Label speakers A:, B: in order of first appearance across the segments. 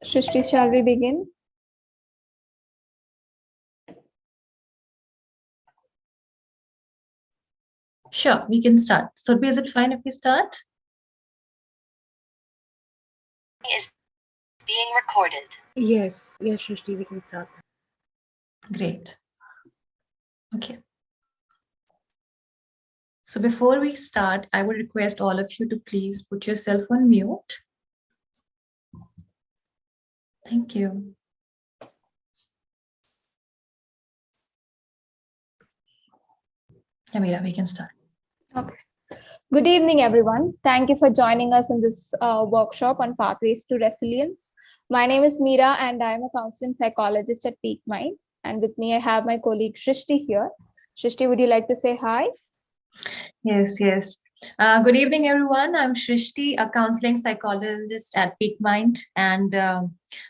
A: Shrishti, shall we begin?
B: Sure, we can start. So, is it fine if we start?
C: Is being recorded.
D: Yes, Shrishti, we can start.
B: Great. Okay. So, before we start, I would request all of you to please put yourself on mute. Thank you. Amira, we can start.
A: Okay. Good evening, everyone. Thank you for joining us in this workshop on pathways to resilience. My name is Meera, and I'm a counseling psychologist at Peak Mind. And with me, I have my colleague Shrishti here. Shrishti, would you like to say hi?
B: Yes. Good evening, everyone. I'm Shrishti, a counseling psychologist at Peak Mind, and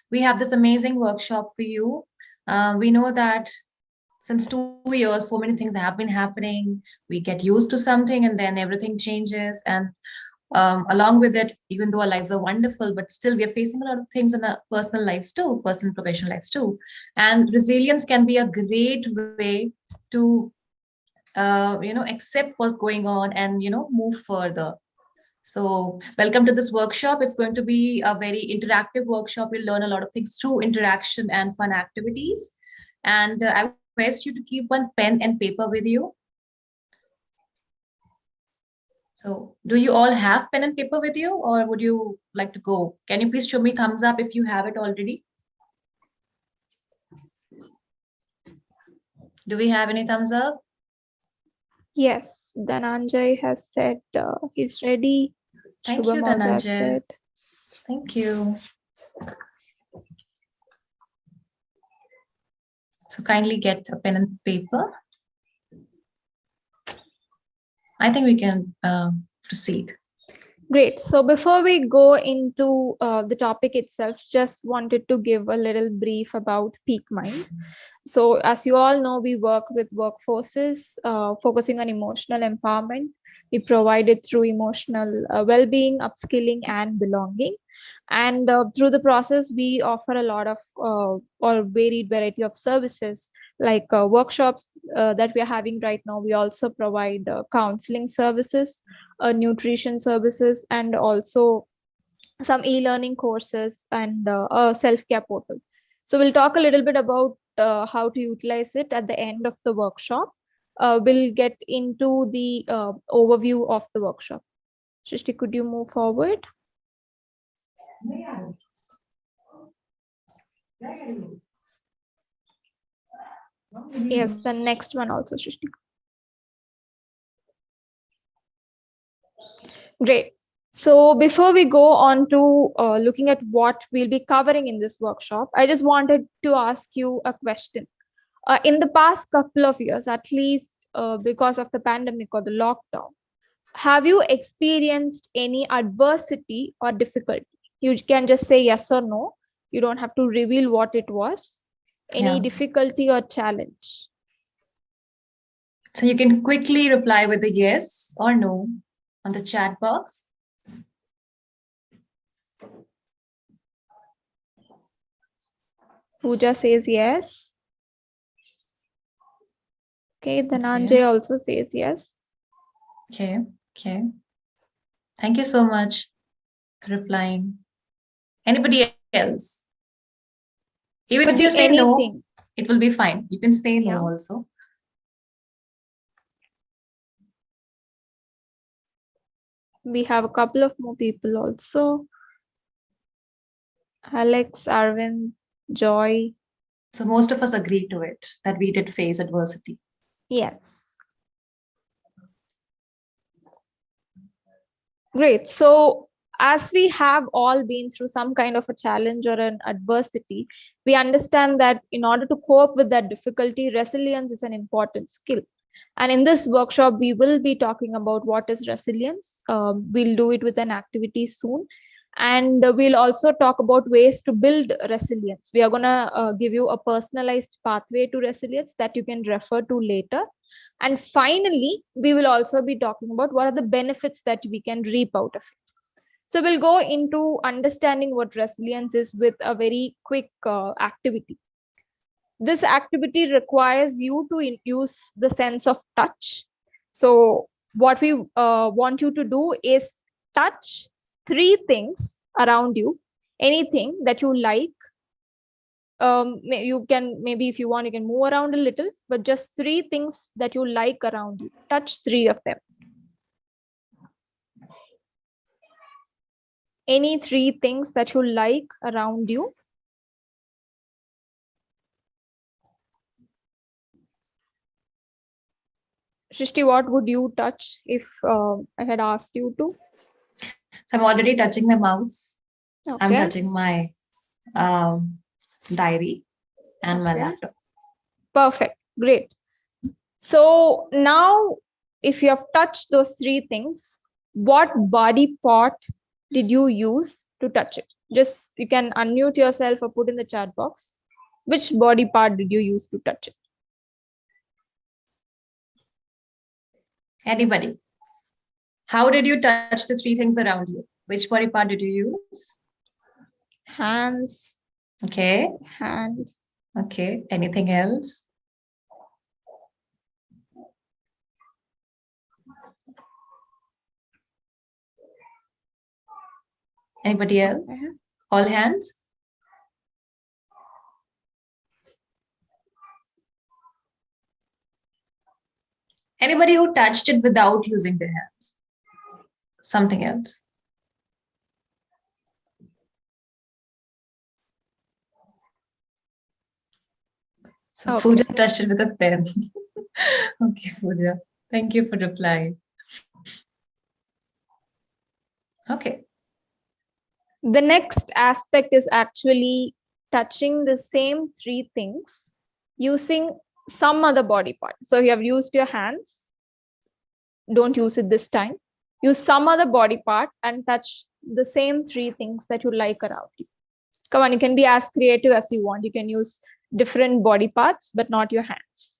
B: we have this amazing workshop for you. We know that since 2 years, so many things have been happening. We get used to something, and then everything changes. And along with it, even though our lives are wonderful, but still we are facing a lot of things in our personal lives too, personal and professional lives too. And resilience can be a great way to accept what's going on and move further. So welcome to this workshop. It's going to be a very interactive workshop. You'll learn a lot of things through interaction and fun activities. And I request you to keep one pen and paper with you. So do you all have pen and paper with you, or would you like to go? Can you please show me thumbs up if you have it already? Do we have any thumbs up?
A: Yes, Dhananjay has said he's ready.
B: Thank you,
A: Shubham also has
B: Dhananjay.
A: said.
B: Thank you. So kindly get a pen and paper. I think we can proceed.
A: Great. So before we go into the topic itself, just wanted to give a little brief about Peak Mind. So as you all know, we work with workforces focusing on emotional empowerment. We provide it through emotional well-being, upskilling, and belonging. And through the process, we offer a lot of or varied variety of services like workshops that we are having right now. We also provide counseling services, nutrition services, and also some e-learning courses and a self-care portal. So we'll talk a little bit about how to utilize it at the end of the workshop. We'll get into the overview of the workshop. Shrishti, could you move forward? Yes, the next one also, Shrishti. Great. So before we go on to looking at what we'll be covering in this workshop, I just wanted to ask you a question. In the past couple of years, at least because of the pandemic or the lockdown, have you experienced any adversity or difficulty? You can just say yes or no. You don't have to reveal what it was. Any difficulty or challenge?
B: So you can quickly reply with a yes or no on the chat box.
A: Pooja says yes. Okay, Dhananjay also says yes.
B: Okay. Thank you so much for replying. Anybody else? Even if you say
A: anything.
B: No, it will be fine. You can say no also.
A: We have a couple of more people also. Alex, Arvind, Joy.
B: So most of us agree to it, that we did face adversity.
A: Yes. Great. So as we have all been through some kind of a challenge or an adversity, we understand that in order to cope with that difficulty, resilience is an important skill. And in this workshop, we will be talking about what is resilience. We'll do it with an activity soon. And we'll also talk about ways to build resilience. We are going to give you a personalized pathway to resilience that you can refer to later. And finally, we will also be talking about what are the benefits that we can reap out of it. So we'll go into understanding what resilience is with a very quick activity. This activity requires you to use the sense of touch. So what we want you to do is touch three things around you, anything that you like. You can, maybe if you want, you can move around a little, but just three things that you like around you. Touch three of them. Any three things that you like around you. Shrishti, what would you touch if I had asked you to?
B: So I'm already touching my mouse.
A: Okay.
B: I'm touching my diary and my laptop.
A: Perfect. Great. So now, if you have touched those three things, what body part did you use to touch it? Just, you can unmute yourself or put in the chat box. Which body part did you use to touch it?
B: Anybody? How did you touch the three things around you? Which body part did you use?
A: Hands.
B: Okay.
A: Hand.
B: Okay. Anything else? Anybody else?
A: Okay.
B: All hands? Anybody who touched it without using their hands? Something else? So
A: Okay.
B: Pooja touched it with a pen. Okay, Pooja. Thank you for replying. Okay.
A: The next aspect is actually touching the same three things using some other body part. So you have used your hands. Don't use it this time. Use some other body part and touch the same three things that you like around you. Come on, you can be as creative as you want. You can use different body parts, but not your hands.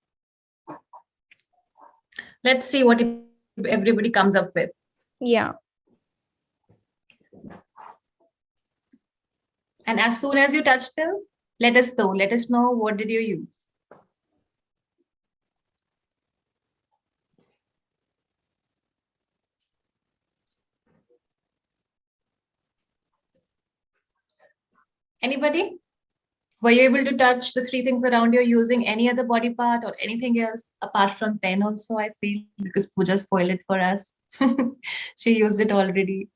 B: Let's see what everybody comes up with.
A: Yeah.
B: And as soon as you touch them, let us know. Let us know what did you use. Anybody? Were you able to touch the three things around you using any other body part or anything else apart from pen also, I feel, because Pooja spoiled it for us. She used it already.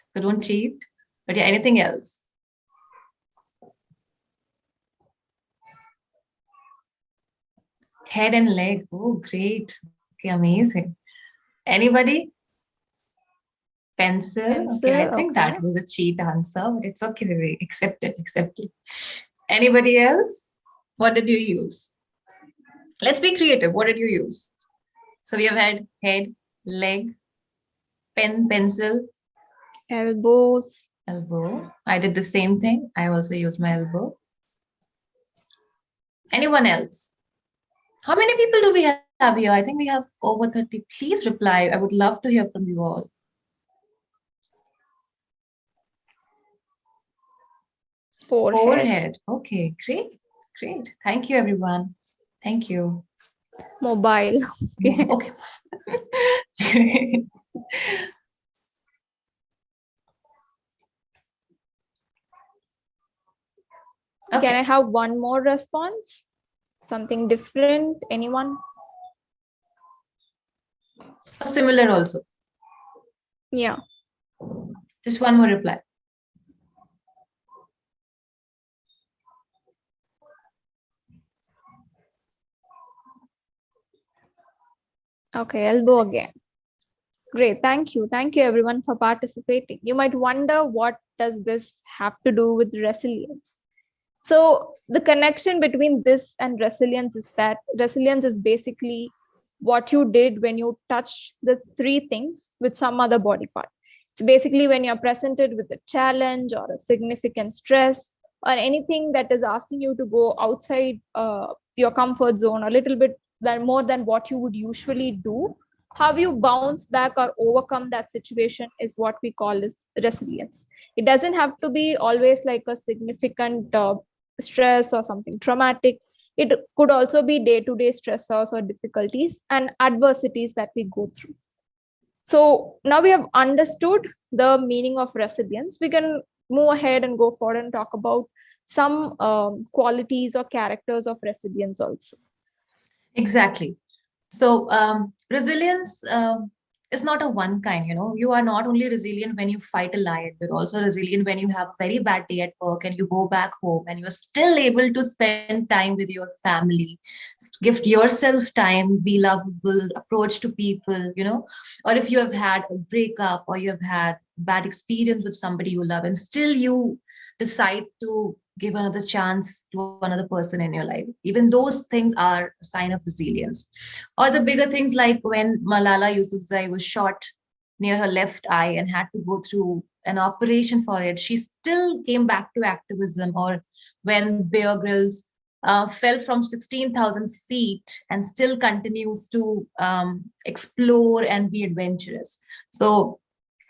B: So don't cheat. But yeah, anything else? Head and leg. Oh, great. Okay, amazing. Anybody? Pencil. Okay, I think that was a cheat answer, but it's okay. We accept it. Accept it. Anybody else? What did you use? Let's be creative. What did you use? So we have had head, leg, pen, pencil,
A: Elbows.
B: elbow. I did the same thing. I also used my elbow. Anyone else? How many people do we have here? I think we have over 30. Please reply. I would love to hear from you all. Forehead. Okay, great. Great. Thank you, everyone. Thank you.
A: Mobile.
B: Okay. Great. Okay.
A: Can I have one more response? Something different? Anyone?
B: Similar also.
A: Yeah.
B: Just one more reply.
A: Okay, elbow again. Great, thank you. Thank you everyone for participating. You might wonder, what does this have to do with resilience? So the connection between this and resilience is that resilience is basically what you did when you touched the three things with some other body part. It's basically when you're presented with a challenge or a significant stress or anything that is asking you to go outside your comfort zone a little bit more than what you would usually do. how you bounce back or overcome that situation is what we call as resilience. It doesn't have to be always like a significant stress or something traumatic. It could also be day-to-day stressors or difficulties and adversities that we go through. So now we have understood the meaning of resilience. We can move ahead and go forward and talk about some qualities or characters of resilience also.
B: Exactly. So resilience is not a one kind. You are not only resilient when you fight a lion, you're also resilient when you have a very bad day at work and you go back home and you're still able to spend time with your family, give yourself time, be lovable, approach to people, or if you have had a breakup or you have had bad experience with somebody you love and still you decide to give another chance to another person in your life. Even those things are a sign of resilience. Or the bigger things like when Malala Yousafzai was shot near her left eye and had to go through an operation for it, she still came back to activism. Or when Bear Grylls fell from 16,000 feet and still continues to explore and be adventurous. So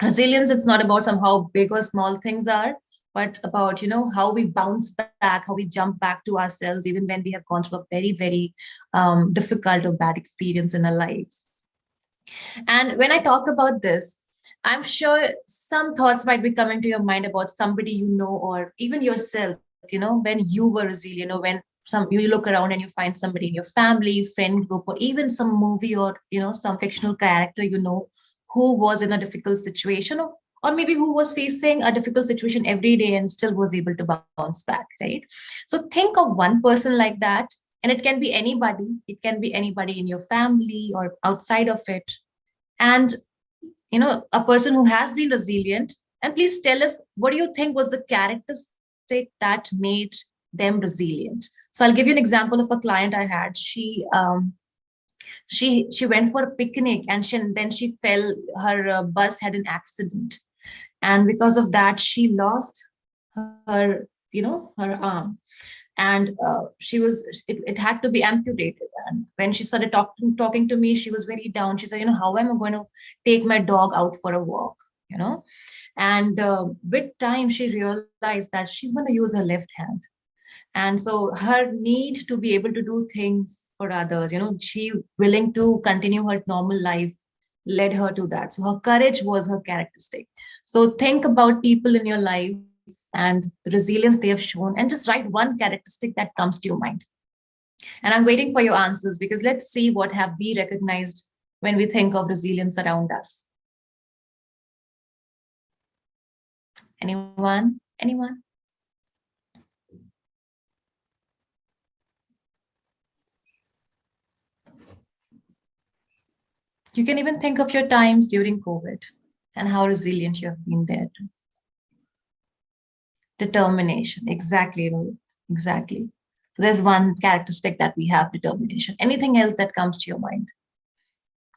B: resilience, it's not about somehow big or small things are, but about how we bounce back, how we jump back to ourselves even when we have gone through a very very difficult or bad experience in our lives. And when I talk about this, I'm sure some thoughts might be coming to your mind about somebody or even yourself, when you were resilient, or when you look around and you find somebody in your family, friend group, or even some movie, or some fictional character who was in a difficult situation, or maybe who was facing a difficult situation every day and still was able to bounce back, right? So think of one person like that, and it can be anybody. It can be anybody in your family or outside of it. And a person who has been resilient. And please tell us, what do you think was the characteristic that made them resilient? So I'll give you an example of a client I had. She went for a picnic, and then she fell. Her bus had an accident, and because of that she lost her arm. And it had to be amputated. And when she started talking to me, she was very down. She said, how am I going to take my dog out for a walk? And with time she realized that she's going to use her left hand. And so her need to be able to do things for others, she willing to continue her normal life, led her to that. So her courage was her characteristic. So think about people in your life and the resilience they have shown, and just write one characteristic that comes to your mind. And I'm waiting for your answers, because let's see what have we recognized when we think of resilience around us. Anyone? You can even think of your times during COVID and how resilient you have been there. Determination, exactly, exactly. So there's one characteristic that we have: determination. Anything else that comes to your mind?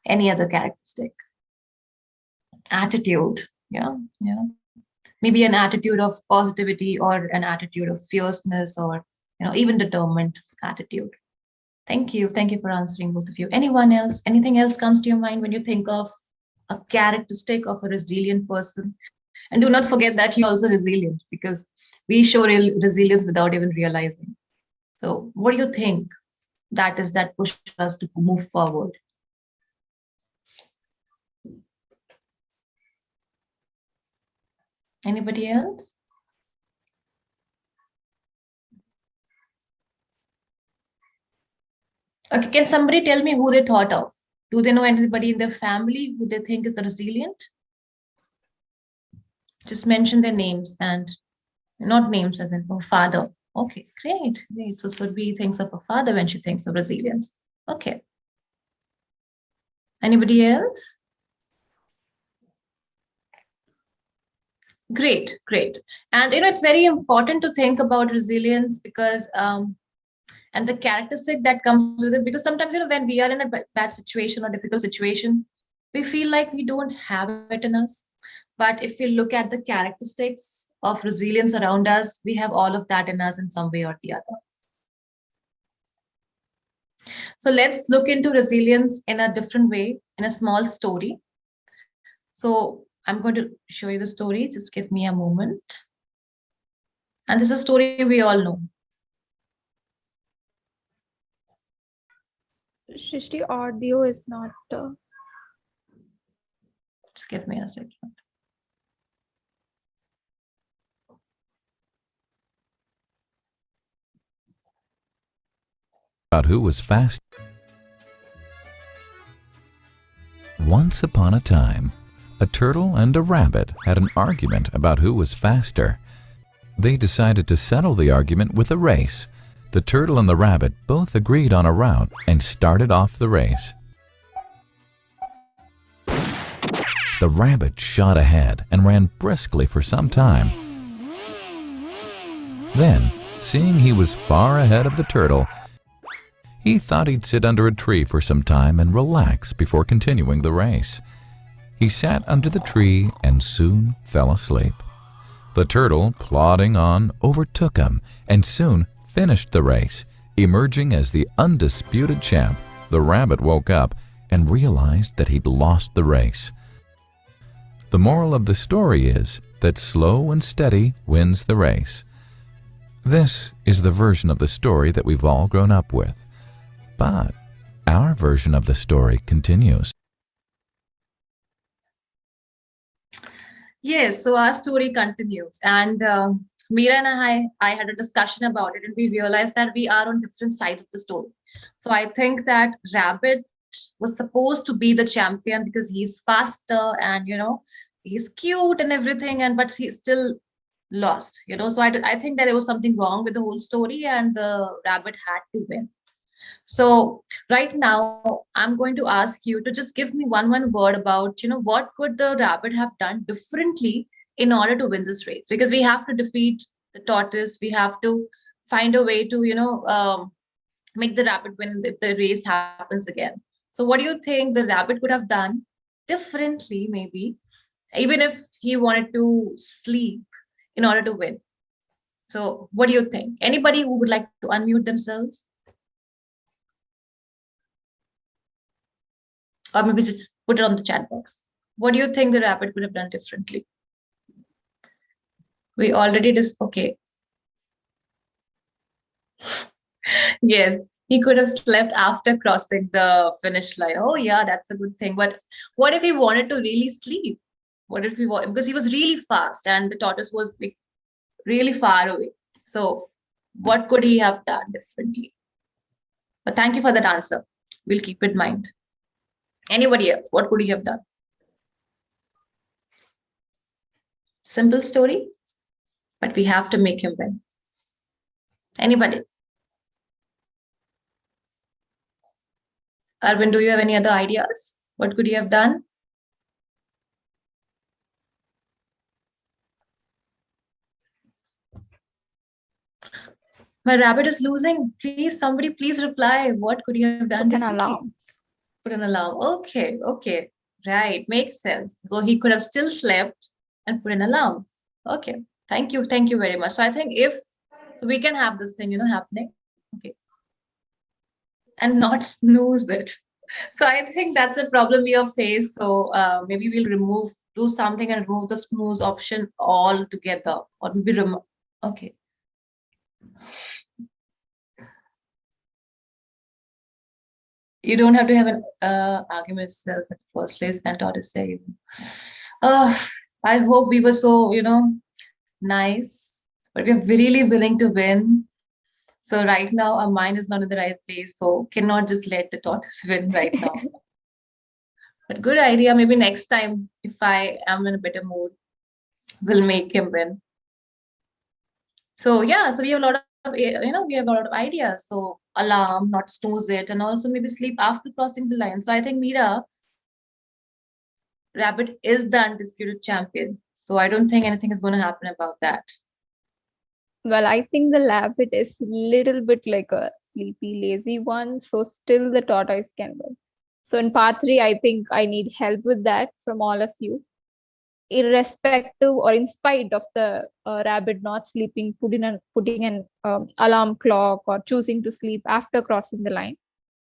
B: Any other characteristic? Attitude, yeah. Maybe an attitude of positivity, or an attitude of fierceness, or even determined attitude. Thank you for answering, both of you. Anyone else? Anything else comes to your mind when you think of a characteristic of a resilient person? And do not forget that you're also resilient, because we show real resilience without even realizing. So what do you think that pushes us to move forward? Anybody else? Okay, can somebody tell me who they thought of? Do they know anybody in their family who they think is resilient? Just mention their names, and not names as in father. Okay, great. So Surbi thinks of a father when she thinks of resilience. Okay. Anybody else? Great. And it's very important to think about resilience, because and the characteristic that comes with it, because sometimes when we are in a bad situation or difficult situation, we feel like we don't have it in us. But if we look at the characteristics of resilience around us, we have all of that in us in some way or the other. So let's look into resilience in a different way, in a small story. So I'm going to show you the story. Just give me a moment. And this is a story we all know.
A: Shrishti, audio is not.
B: Just give me a second.
E: About who was fast. Once upon a time, a turtle and a rabbit had an argument about who was faster. They decided to settle the argument with a race. The turtle and the rabbit both agreed on a route and started off the race. The rabbit shot ahead and ran briskly for some time. Then, seeing he was far ahead of the turtle, he thought he'd sit under a tree for some time and relax before continuing the race. He sat under the tree and soon fell asleep. The turtle, plodding on, overtook him and soon finished the race, emerging as the undisputed champ. The rabbit woke up and realized that he'd lost the race. The moral of the story is that slow and steady wins the race. This is the version of the story that we've all grown up with. But our version of the story continues.
B: Yes, so our story continues. And Meera and I had a discussion about it, and we realized that we are on different sides of the story. So I think that Rabbit was supposed to be the champion because he's faster and, he's cute and everything, and but he still lost, So I think that there was something wrong with the whole story, and the rabbit had to win. So right now, I'm going to ask you to just give me one word about, what could the rabbit have done differently in order to win this race? Because we have to defeat the tortoise. We have to find a way to, make the rabbit win if the race happens again. So what do you think the rabbit could have done differently, maybe, even if he wanted to sleep in order to win? So what do you think? Anybody who would like to unmute themselves? Or maybe just put it on the chat box. What do you think the rabbit could have done differently? We already okay. Yes, he could have slept after crossing the finish line. Oh yeah, that's a good thing. But what if he wanted to really sleep? What if he because he was really fast and the tortoise was like really far away. So what could he have done differently? But thank you for that answer. We'll keep it in mind. Anybody else? What could he have done? Simple story, but we have to make him win. Anybody? Arvind, do you have any other ideas? What could you have done? My rabbit is losing. Please, somebody please reply. What could you have done
A: Put an
B: differently?
A: alarm.
B: Put an alarm. Okay. Right, makes sense. So he could have still slept and put an alarm. Okay, thank you very much. So I think so we can have this thing, happening. Okay. And not snooze it. So I think that's a problem we have faced. So maybe we'll do something and remove the snooze option altogether, or maybe remove. Okay. You don't have to have an argument itself at the first place, and tortoise say, I hope we were so, nice, but we're really willing to win. So right now our mind is not in the right place, so cannot just let the tortoise win right now. But good idea. Maybe next time, if I am in a better mood, we'll make him win. So yeah, so we have a lot of, we have a lot of ideas. So alarm, not snooze it, and also maybe sleep after crossing the line. So I think Meera, rabbit is the undisputed champion. So I don't think anything is going to happen about that.
A: Well, I think the rabbit is little bit like a sleepy, lazy one. So still the tortoise can win. So in part 3, I think I need help with that from all of you. Irrespective or in spite of the rabbit not sleeping, putting an alarm clock or choosing to sleep after crossing the line,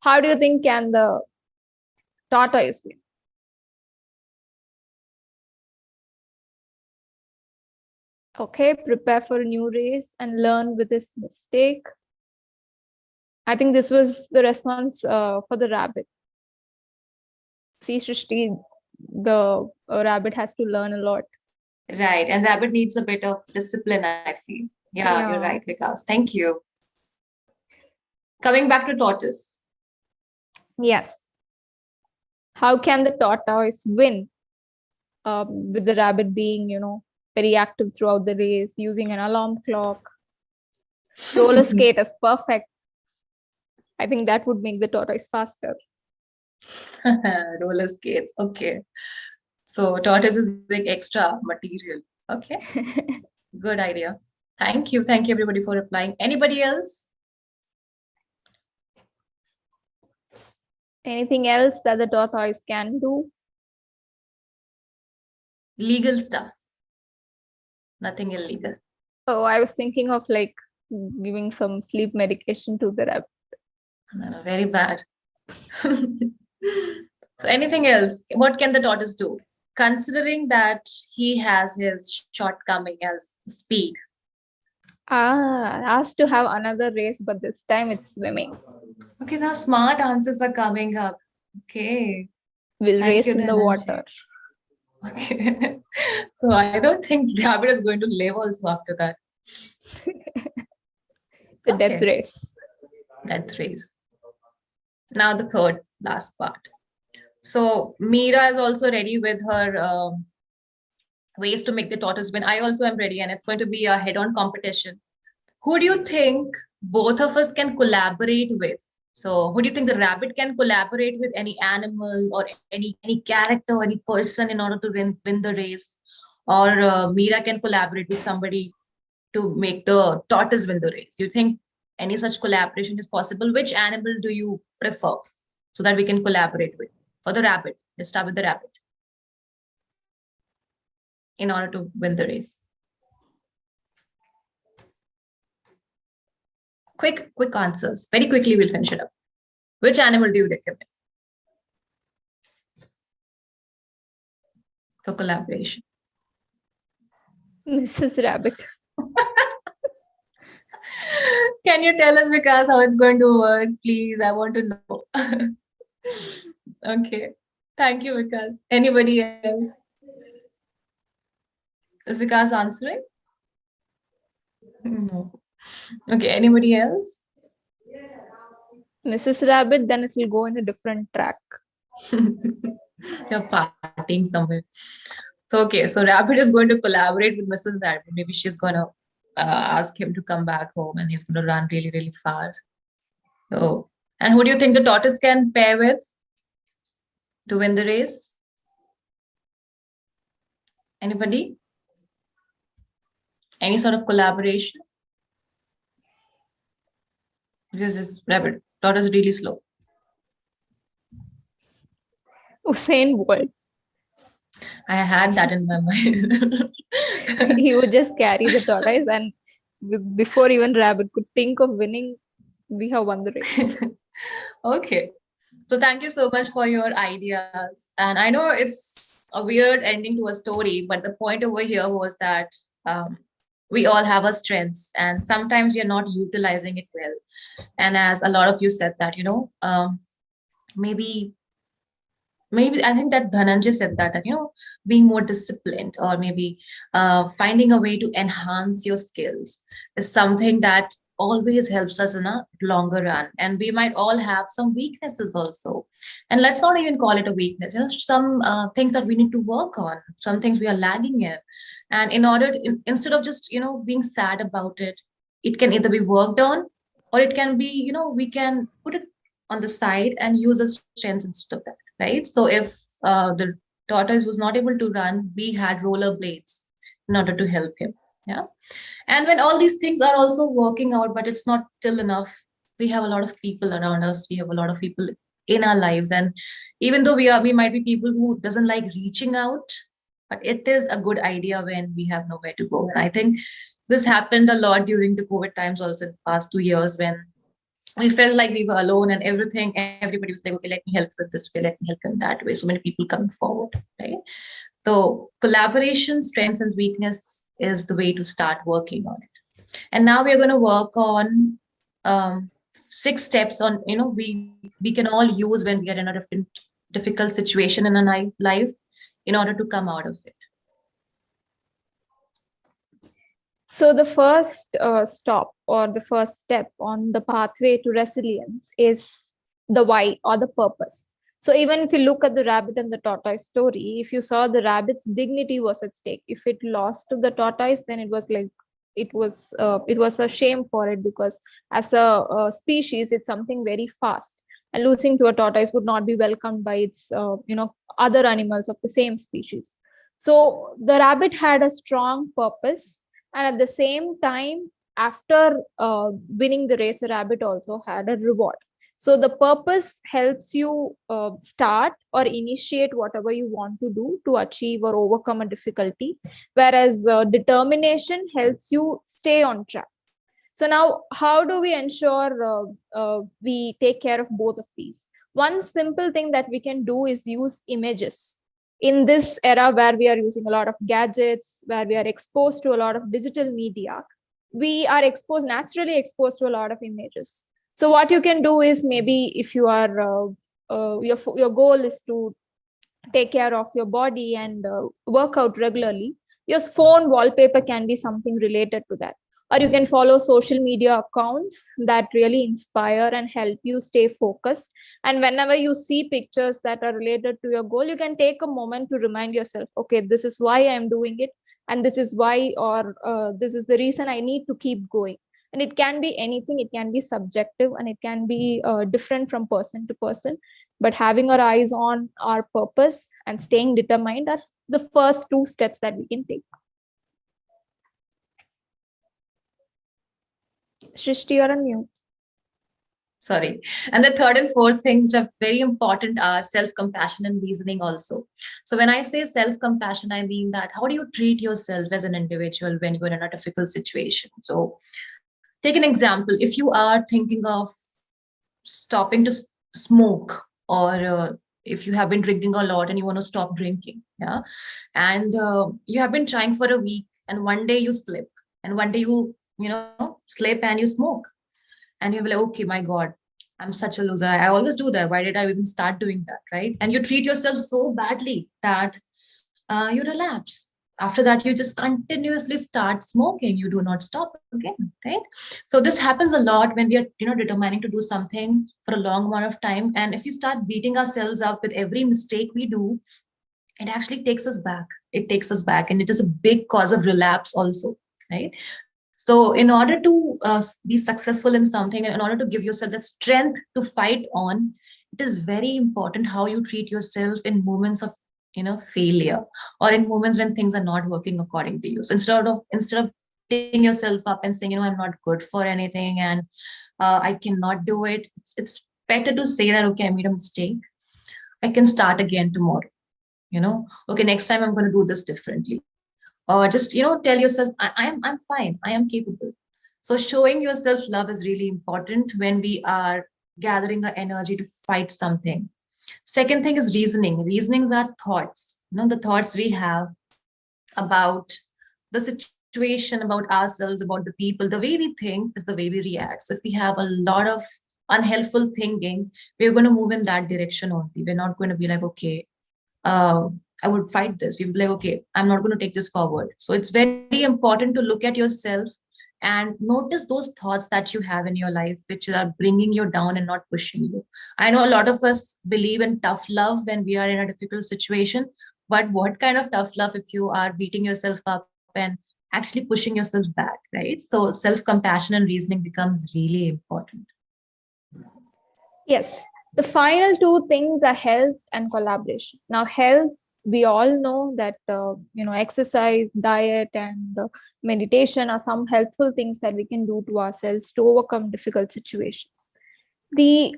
A: How do you think can the tortoise win? Okay, prepare for a new race and learn with his mistake. I think this was the response for the rabbit. See, Srishti, the rabbit has to learn a lot.
B: Right. And rabbit needs a bit of discipline, I feel. Yeah, you're
A: Yeah.
B: right, Vikas. Thank you. Coming back to tortoise.
A: Yes. How can the tortoise win with the rabbit being, very active throughout the race, using an alarm clock? Roller skate is perfect. I think that would make the tortoise faster.
B: Roller skates. Okay. So tortoise is like extra material. Okay. Good idea. Thank you. Thank you everybody for replying. Anybody else?
A: Anything else that the tortoise can do?
B: Legal stuff. Nothing illegal.
A: Oh, I was thinking of like giving some sleep medication to the rabbit.
B: No, very bad. So anything else? What can the tortoise do? Considering that he has his shortcoming as speed.
A: Asked to have another race, but this time it's swimming.
B: Okay, now smart answers are coming up. Okay.
A: We'll
B: Thank
A: race
B: you,
A: in the
B: Dhananjay.
A: water.
B: Okay. So I don't think rabbit is going to live also after that.
A: The death
B: Okay.
A: race.
B: That race. Now the third last part. So Meera is also ready with her ways to make the tortoise win. I also am ready, and it's going to be a head-on competition. Who do you think both of us can collaborate with? So who do you think the rabbit can collaborate with any animal or any character, any person in order to win the race? Or Meera can collaborate with somebody to make the tortoise win the race? Do you think any such collaboration is possible? Which animal do you prefer so that we can collaborate with? For the rabbit, let's start with the rabbit in order to win the race. Quick answers. Very quickly, we'll finish it up. Which animal do you recommend for collaboration?
A: Mrs. Rabbit.
B: Can you tell us, Vikas, how it's going to work? Please, I want to know. Okay. Thank you, Vikas. Anybody else? Is Vikas answering? No. Okay, anybody else?
A: Mrs. Rabbit, then it will go in a different track.
B: You're partying somewhere. So, okay, so Rabbit is going to collaborate with Mrs. Rabbit. Maybe she's going to ask him to come back home and he's going to run really, really fast. So, and who do you think the tortoise can pair with to win the race? Anybody? Any sort of collaboration? Because this rabbit, tortoise is really slow.
A: Usain Bolt.
B: I had that in my mind.
A: He would just carry the tortoise, and before even rabbit could think of winning, we have won the race.
B: Okay. So thank you so much for your ideas. And I know it's a weird ending to a story, but the point over here was that we all have our strengths and sometimes we are not utilizing it well. And as a lot of you said that, maybe I think that Dhananjay said that, being more disciplined or maybe finding a way to enhance your skills is something that always helps us in a longer run. And we might all have some weaknesses also. And let's not even call it a weakness, some things that we need to work on, some things we are lagging in. And instead of just, being sad about it, it can either be worked on or it can be, we can put it on the side and use as strengths instead of that. Right. So if the tortoise was not able to run, we had rollerblades in order to help him. Yeah. And when all these things are also working out, but it's not still enough, we have a lot of people around us. We have a lot of people in our lives. And even though we might be people who doesn't like reaching out, but it is a good idea when we have nowhere to go. And I think this happened a lot during the COVID times also in the past 2 years when we felt like we were alone and everything. Everybody was like, okay, let me help with this way, let me help in that way. So many people coming forward, right? So collaboration, strengths and weakness is the way to start working on it. And now we're going to work on 6 steps on, we can all use when we are in a difficult situation in a life in order to come out of it.
A: So the first stop or the first step on the pathway to resilience is the why or the purpose. So even if you look at the rabbit and the tortoise story, if you saw the rabbit's dignity was at stake, if it lost to the tortoise, then it was like it was a shame for it, because as a species, it's something very fast, and losing to a tortoise would not be welcomed by its other animals of the same species. So the rabbit had a strong purpose, and at the same time, after winning the race, the rabbit also had a reward. So the purpose helps you start or initiate whatever you want to do to achieve or overcome a difficulty, whereas determination helps you stay on track. So now, how do we ensure we take care of both of these? One simple thing that we can do is use images. In this era where we are using a lot of gadgets, where we are exposed to a lot of digital media, we are naturally exposed to a lot of images. So what you can do is, maybe if you are your goal is to take care of your body and work out regularly, your phone wallpaper can be something related to that. Or you can follow social media accounts that really inspire and help you stay focused. And whenever you see pictures that are related to your goal, you can take a moment to remind yourself, okay, this is why I'm doing it, and this is why, or this is the reason I need to keep going. And it can be anything, it can be subjective, and it can be different from person to person, but having our eyes on our purpose and staying determined are the first 2 steps that we can take. Shrishti, you're on mute.
B: Sorry. And the third and fourth thing, which are very important, are self-compassion and reasoning also. So when I say self-compassion, I mean that how do you treat yourself as an individual when you're in a difficult situation? So take an example. If you are thinking of stopping to smoke, or if you have been drinking a lot and you want to stop drinking, yeah, and you have been trying for a week, and one day you slip, and one day you slip and you smoke, and you're like, okay, my god, I'm such a loser, I always do that, why did I even start doing that, right? And you treat yourself so badly that you relapse. After that, you just continuously start smoking, you do not stop again, right? So this happens a lot when we are determining to do something for a long amount of time, and if you start beating ourselves up with every mistake we do, it actually takes us back, and it is a big cause of relapse also, right? So in order to be successful in something, and in order to give yourself the strength to fight on, it is very important how you treat yourself in moments of failure, or in moments when things are not working according to you. So instead of beating yourself up and saying, I'm not good for anything, and I cannot do it, it's better to say that, okay, I made a mistake, I can start again tomorrow. Okay, next time I'm going to do this differently. Or just tell yourself, I'm fine, I am capable. So showing yourself love is really important when we are gathering our energy to fight something. Second thing is reasoning. Reasonings are thoughts, the thoughts we have about the situation, about ourselves, about the people. The way we think is the way we react. So if we have a lot of unhelpful thinking, we're going to move in that direction only. We're not going to be like, okay, I would fight this. We would be like, okay, I'm not going to take this forward. So it's very important to look at yourself and notice those thoughts that you have in your life, which are bringing you down and not pushing you. I know a lot of us believe in tough love when we are in a difficult situation, but what kind of tough love if you are beating yourself up and actually pushing yourself back, right? So self-compassion and reasoning becomes really important.
A: Yes. The final 2 things are health and collaboration. Now, health, we all know that exercise, diet, and meditation are some helpful things that we can do to ourselves to overcome difficult situations. The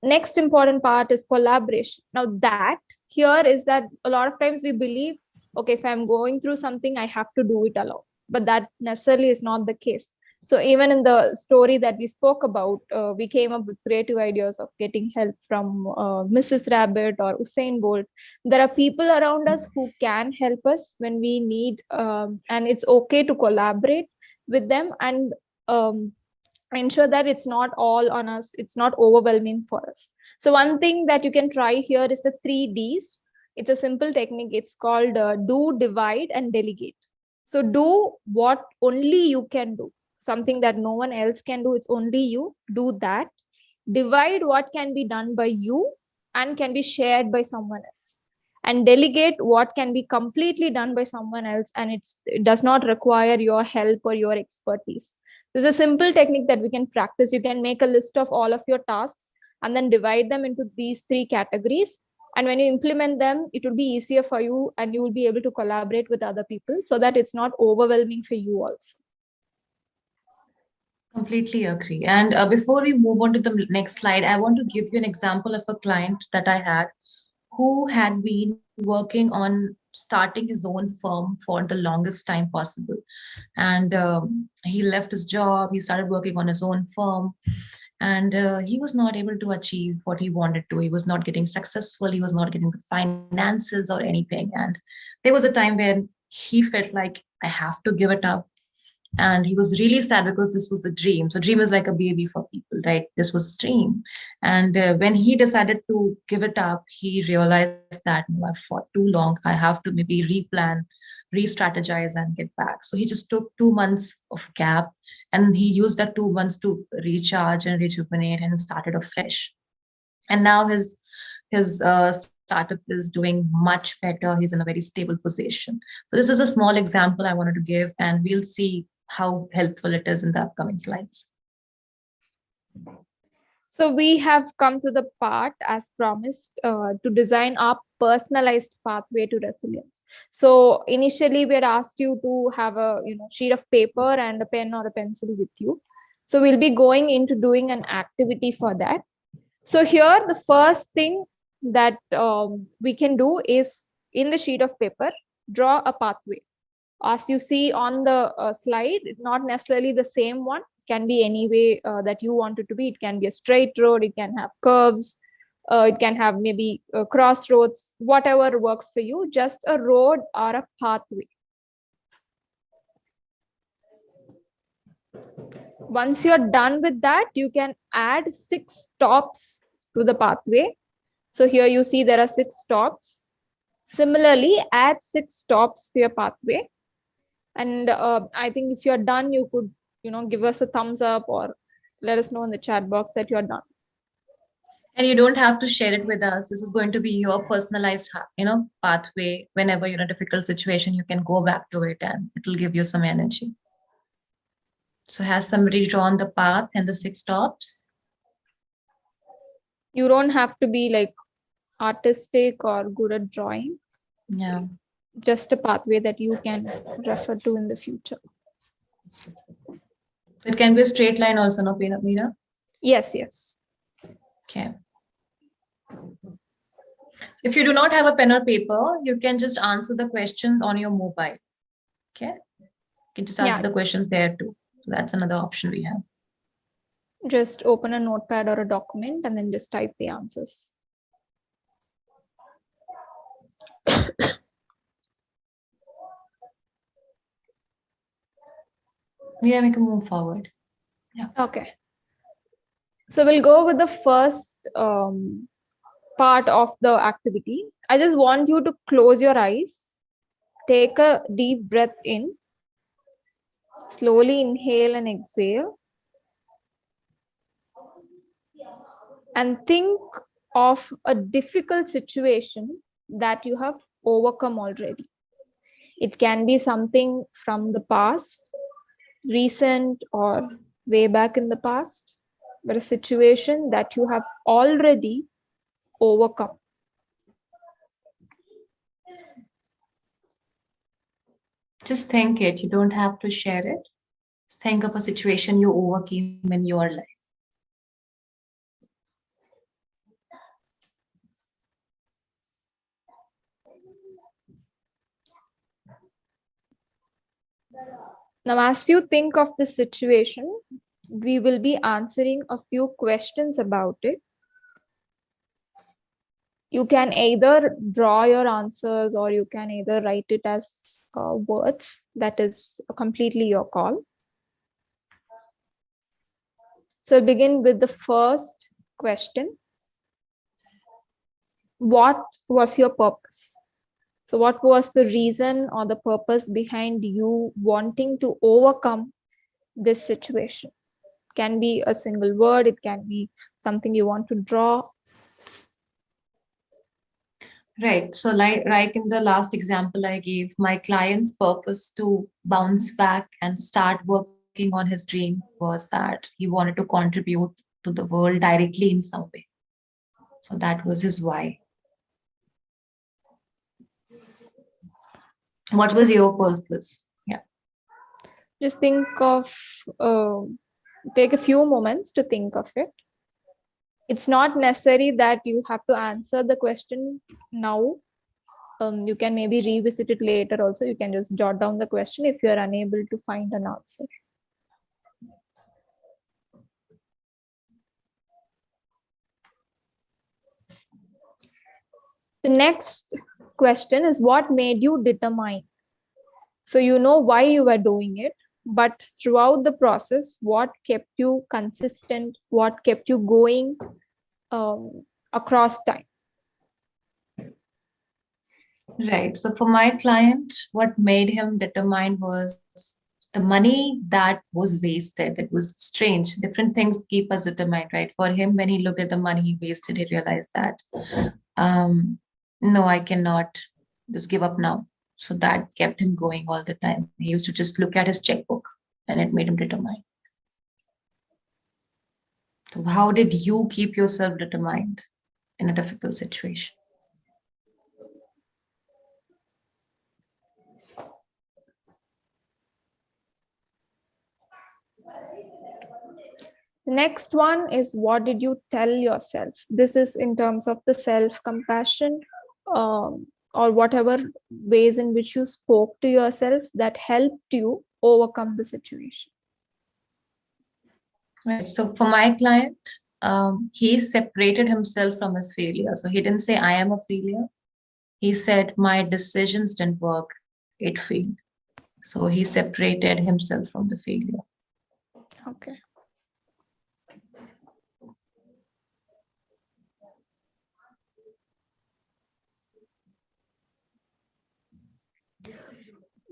A: next important part is collaboration. Now, that here is that a lot of times we believe, okay, if I'm going through something, I have to do it alone. But that necessarily is not the case. So even in the story that we spoke about, we came up with creative ideas of getting help from Mrs. Rabbit or Usain Bolt. There are people around us who can help us when we need, and it's okay to collaborate with them and ensure that it's not all on us, it's not overwhelming for us. So one thing that you can try here is the 3Ds. It's a simple technique. It's called do, divide, and delegate. So do what only you can do, something that no one else can do, it's only you. Do that. Divide what can be done by you and can be shared by someone else. And delegate what can be completely done by someone else and it does not require your help or your expertise. There's a simple technique that we can practice. You can make a list of all of your tasks and then divide them into these 3 categories. And when you implement them, it will be easier for you and you will be able to collaborate with other people so that it's not overwhelming for you also.
B: Completely agree. And before we move on to the next slide, I want to give you an example of a client that I had who had been working on starting his own firm for the longest time possible. And he left his job, he started working on his own firm, and he was not able to achieve what he wanted to. He was not getting successful, he was not getting the finances or anything. And there was a time when he felt like, I have to give it up, and he was really sad because this was the dream. So dream is like a baby for people, right? This was his dream. And when he decided to give it up, he realized that, no, I've fought too long, I have to maybe replan, re-strategize and get back. So he just took 2 months of gap, and he used that 2 months to recharge and rejuvenate and started afresh. And now his startup is doing much better. He's in a very stable position. So this is a small example I wanted to give, and we'll see how helpful it is in the upcoming slides.
A: So we have come to the part, as promised, to design our personalized pathway to resilience. So initially, we had asked you to have a sheet of paper and a pen or a pencil with you. So we'll be going into doing an activity for that. So here, the first thing that we can do is in the sheet of paper, draw a pathway. As you see on the slide, not necessarily the same one, can be any way that you want it to be. It can be a straight road, it can have curves, it can have maybe crossroads, whatever works for you, just a road or a pathway. Once you're done with that, you can add 6 stops to the pathway. So here you see there are 6 stops. Similarly, add 6 stops to your pathway. And I think if you're done, you could give us a thumbs up or let us know in the chat box that you're done.
B: And you don't have to share it with us. This is going to be your personalized, pathway. Whenever you're in a difficult situation, you can go back to it and it will give you some energy. So has somebody drawn the path and the 6 stops?
A: You don't have to be like artistic or good at drawing.
B: Yeah.
A: Just a pathway that you can refer to in the future.
B: It can be a straight line also, no, Meera?
A: Yes, yes.
B: Okay. If you do not have a pen or paper, you can just answer the questions on your mobile. Okay. You can just answer
A: Yeah.
B: the questions there too. So that's another option we have.
A: Just open a notepad or a document and then just type the answers.
B: Yeah, we can move forward. Yeah.
A: Okay. So we'll go with the first part of the activity. I just want you to close your eyes, take a deep breath in, slowly inhale and exhale, and think of a difficult situation that you have overcome already. It can be something from the past, recent, or way back in the past, but a situation that you have already overcome.
B: Just think it. You don't have to share it. Just think of a situation you overcame in your life.
A: Now, as you think of the situation, we will be answering a few questions about it. You can either draw your answers or you can either write it as words. That is completely your call. So begin with the first question. What was your purpose? So what was the reason or the purpose behind you wanting to overcome this situation? It can be a single word, it can be something you want to draw.
B: Right. So, like in the last example I gave, my client's purpose to bounce back and start working on his dream was that he wanted to contribute to the world directly in some way. So, that was his why. What was your purpose? Yeah.
A: Just think of, take a few moments to think of it. It's not necessary that you have to answer the question now. You can maybe revisit it later also. You can just jot down the question if you are unable to find an answer. The next question is what made you determine? So you know why you were doing it, but throughout the process, what kept you consistent? What kept you going across time?
B: Right. So for my client, what made him determined was the money that was wasted. It was strange. Different things keep us determined, right? For him, when he looked at the money he wasted, he realized that, no, I cannot just give up now. So that kept him going all the time. He used to just look at his checkbook and it made him determined. So how did you keep yourself determined in a difficult situation?
A: The next one is what did you tell yourself? This is in terms of the self-compassion, or whatever ways in which you spoke to yourself that helped you overcome the situation.
B: Right. So for my client, he separated himself from his failure. So he didn't say, I am a failure. He said, my decisions didn't work, it failed. So he separated himself from the failure.
A: Okay.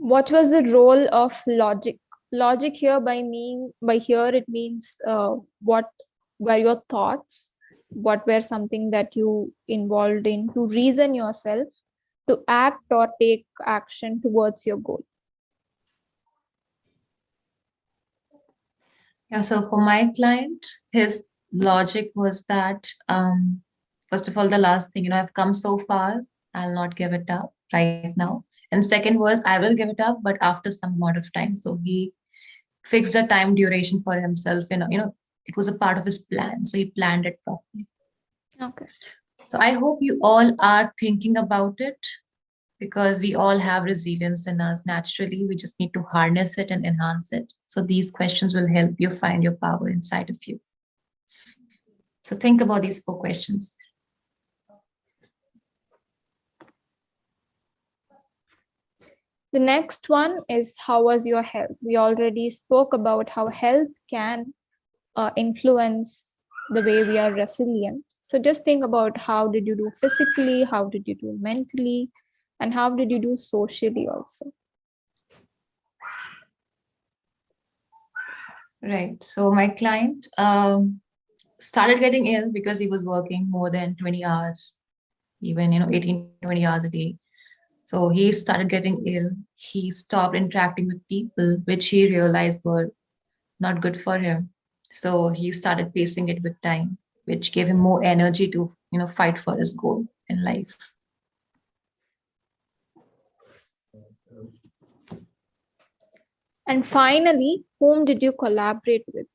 A: What was the role of logic? Logic here by here it means what were your thoughts, what were something that you involved in to reason yourself to act or take action towards your goal.
B: Yeah, so for my client, his logic was that, first of all, the last thing, I've come so far, I'll not give it up right now. And second was, I will give it up, but after some amount of time. So he fixed a time duration for himself. It was a part of his plan. So he planned it properly.
A: Okay.
B: So I hope you all are thinking about it because we all have resilience in us naturally. We just need to harness it and enhance it. So these questions will help you find your power inside of you. So think about these 4 questions.
A: The next one is how was your health? We already spoke about how health can influence the way we are resilient. So just think about how did you do physically, how did you do mentally, and how did you do socially also.
B: Right. So my client started getting ill because he was working more than 20 hours, even 18, 20 hours a day. So he started getting ill. He stopped interacting with people, which he realized were not good for him. So he started facing it with time, which gave him more energy to, fight for his goal in life.
A: And finally, whom did you collaborate with?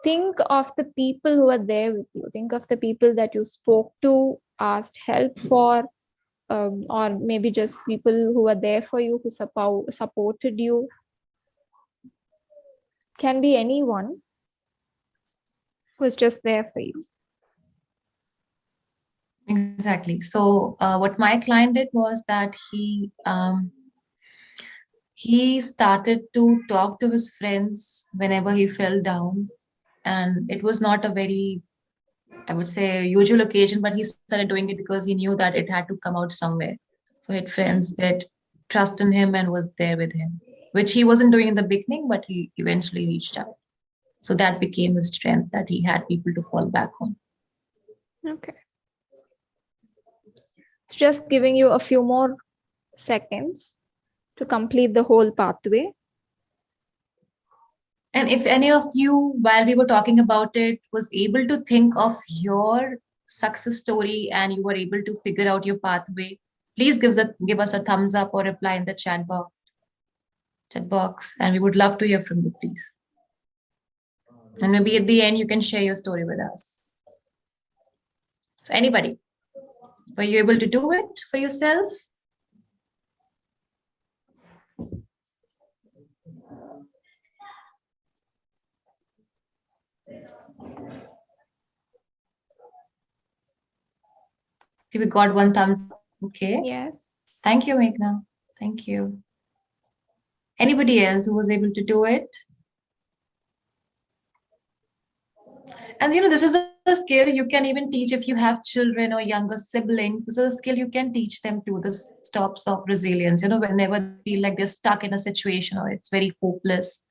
A: Think of the people who are there with you. Think of the people that you spoke to, asked help for, or maybe just people who are there for you, who supported you. can be anyone who's just there for you.
B: Exactly. So what my client did was that he started to talk to his friends whenever he fell down, and it was not a very, I would say, usual occasion, but he started doing it because he knew that it had to come out somewhere. So he had friends that trust in him and was there with him, which he wasn't doing in the beginning, but he eventually reached out. So that became his strength, that he had people to fall back on.
A: Okay. It's just giving you a few more seconds to complete the whole pathway.
B: And if any of you, while we were talking about it, was able to think of your success story and you were able to figure out your pathway, please give us a thumbs up or reply in the chat box, and we would love to hear from you, please. And maybe at the end, you can share your story with us. So anybody, were you able to do it for yourself? We got one thumbs up. Okay.
A: Yes.
B: Thank you, Meghna. Thank you. Anybody else who was able to do it? And this is a skill you can even teach if you have children or younger siblings. This is a skill you can teach them too. This stops of resilience. Whenever they feel like they're stuck in a situation or it's very hopeless,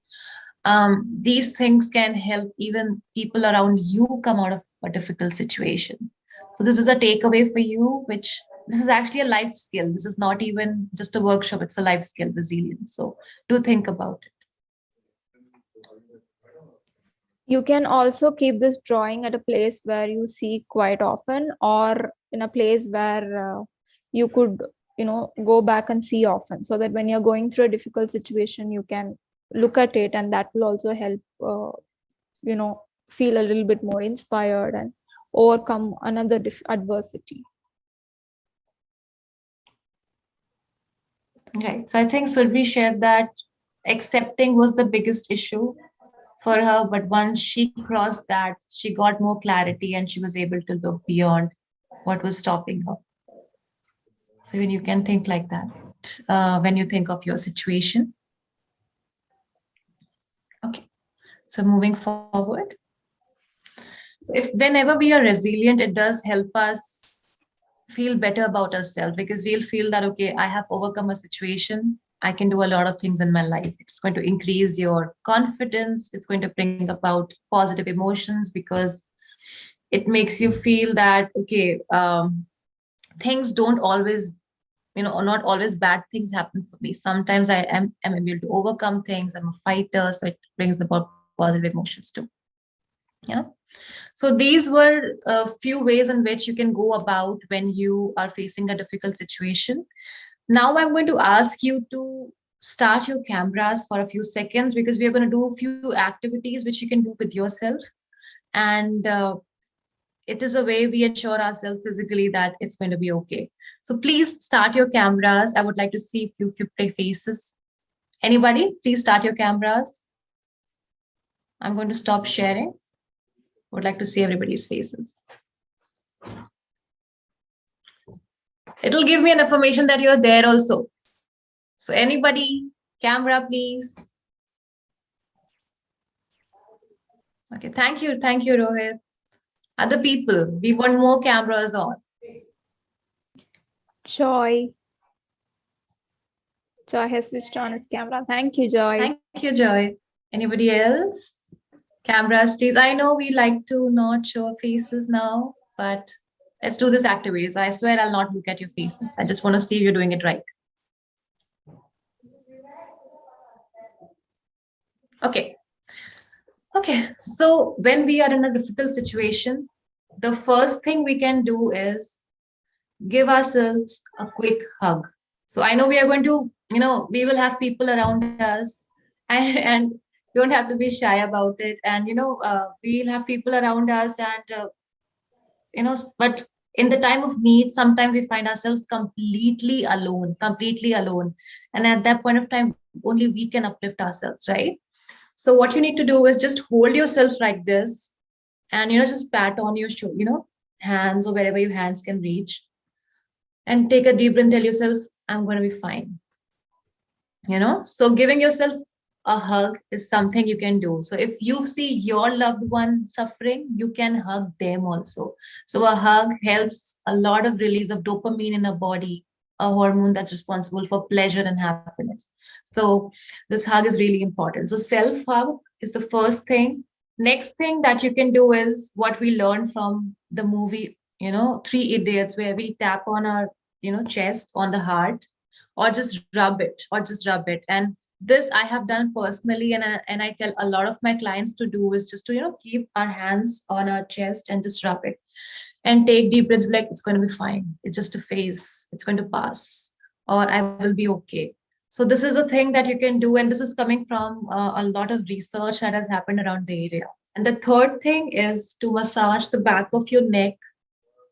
B: these things can help even people around you come out of a difficult situation. So this is a takeaway for you, which this is actually a life skill. This is not even just a workshop. It's a life skill, resilience. So do think about it.
A: You can also keep this drawing at a place where you see quite often, or in a place where you could, go back and see often, so that when you're going through a difficult situation, you can look at it, and that will also help, feel a little bit more inspired and overcome another adversity.
B: Right. So I think Survi shared that accepting was the biggest issue for her, but once she crossed that, she got more clarity and she was able to look beyond what was stopping her. So when you can think like that, when you think of your situation. Okay. So moving forward. So if whenever we are resilient, it does help us feel better about ourselves, because we'll feel that, okay, I have overcome a situation. I can do a lot of things in my life. It's going to increase your confidence. It's going to bring about positive emotions, because it makes you feel that, okay, things don't always, not always bad things happen for me. Sometimes I am able to overcome things. I'm a fighter. So it brings about positive emotions too. Yeah. So these were a few ways in which you can go about when you are facing a difficult situation. Now I'm going to ask you to start your cameras for a few seconds, because we are going to do a few activities which you can do with yourself. And it is a way we ensure ourselves physically that it's going to be okay. So please start your cameras. I would like to see a few faces. Anybody, please start your cameras. I'm going to stop sharing. Would like to see everybody's faces. It'll give me an information that you're there also. So anybody, camera, please. Okay, thank you, Rohit. Other people, we want more cameras on.
A: Joy has switched on its camera. Thank you, Joy.
B: Thank you, Joy. Anybody else? Cameras, please. I know we like to not show faces now, but let's do this activities. I swear I'll not look at your faces. I just want to see if you're doing it right. Okay. Okay. So when we are in a difficult situation, the first thing we can do is give ourselves a quick hug. So I know we are going to, we will have people around us, and don't have to be shy about it. And, we'll have people around us, and, but in the time of need, sometimes we find ourselves completely alone. And at that point of time, only we can uplift ourselves, right? So what you need to do is just hold yourself like this, and just pat on your hands, or wherever your hands can reach, and take a deep breath and tell yourself, I'm going to be fine. So giving yourself a hug is something you can do. So if you see your loved one suffering, you can hug them also. So a hug helps a lot of release of dopamine in the body, a hormone that's responsible for pleasure and happiness. So this hug is really important. So self hug is the first thing. Next thing that you can do is what we learned from the movie, Three Idiots, where we tap on our chest, on the heart, or just rub it. And this I have done personally, and I tell a lot of my clients to do, is just to keep our hands on our chest and just rub it, and take deep breaths, like it's going to be fine, it's just a phase, it's going to pass, or I will be okay. So this is a thing that you can do, and this is coming from a lot of research that has happened around the area. And the third thing is to massage the back of your neck,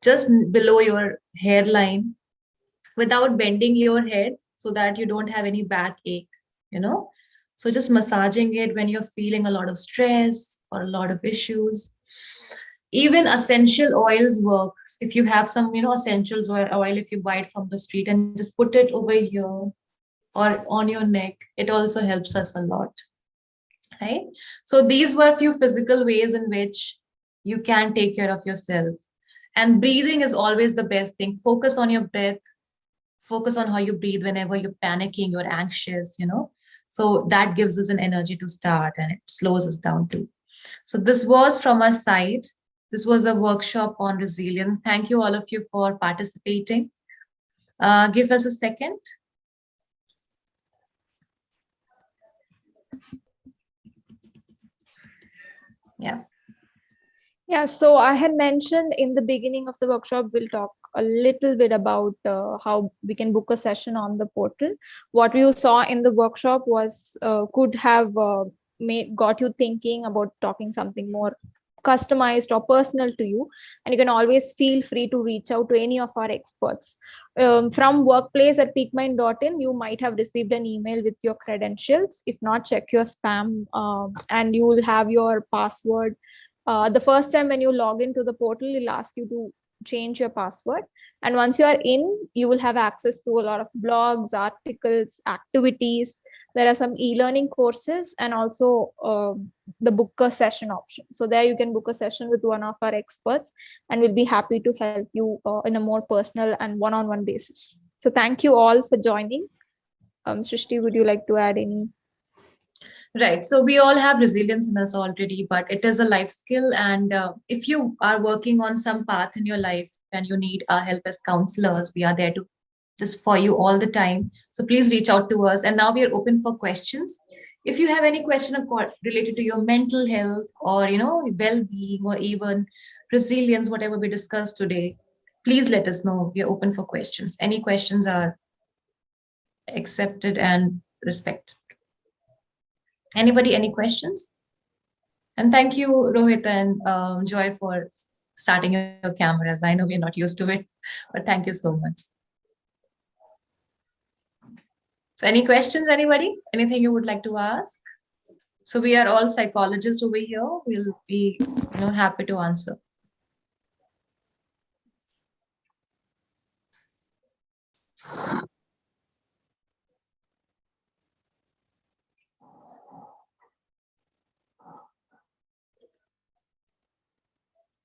B: just below your hairline, without bending your head, so that you don't have any backache, you know. So just massaging it when you're feeling a lot of stress or a lot of issues. Even essential oils work. If you have some, essentials oil, if you buy it from the street and just put it over here or on your neck, it also helps us a lot, right? So these were a few physical ways in which you can take care of yourself. And breathing is always the best thing. Focus on your breath, focus on how you breathe whenever you're panicking, you're anxious. So that gives us an energy to start, and it slows us down too. So this was from our side. This was a workshop on resilience. Thank you all of you for participating. Give us a second. Yeah.
A: Yeah, so I had mentioned in the beginning of the workshop, we'll talk a little bit about how we can book a session on the portal. What you saw in the workshop was could have got you thinking about talking something more customized or personal to you, and you can always feel free to reach out to any of our experts. From workplace@peakmind.in, you might have received an email with your credentials. If not, check your spam, and you will have your password. The first time when you log into the portal, it'll ask you to change your password. And once you are in, you will have access to a lot of blogs, articles, activities. There are some e-learning courses, and also the book a session option. So there you can book a session with one of our experts, and we'll be happy to help you in a more personal and one-on-one basis. So thank you all for joining. Srishti, would you like to add any?
B: Right. So we all have resilience in us already, but it is a life skill. And if you are working on some path in your life and you need our help as counselors, we are there to just for you all the time. So please reach out to us. And now we are open for questions. If you have any question related to your mental health, or well-being, or even resilience, whatever we discussed today, please let us know. We are open for questions. Any questions are accepted and respect. Anybody, any questions? And thank you, Rohit and Joy, for starting your cameras. I know we're not used to it, but thank you so much. So any questions, anybody? Anything you would like to ask? So we are all psychologists over here. We'll be happy to answer.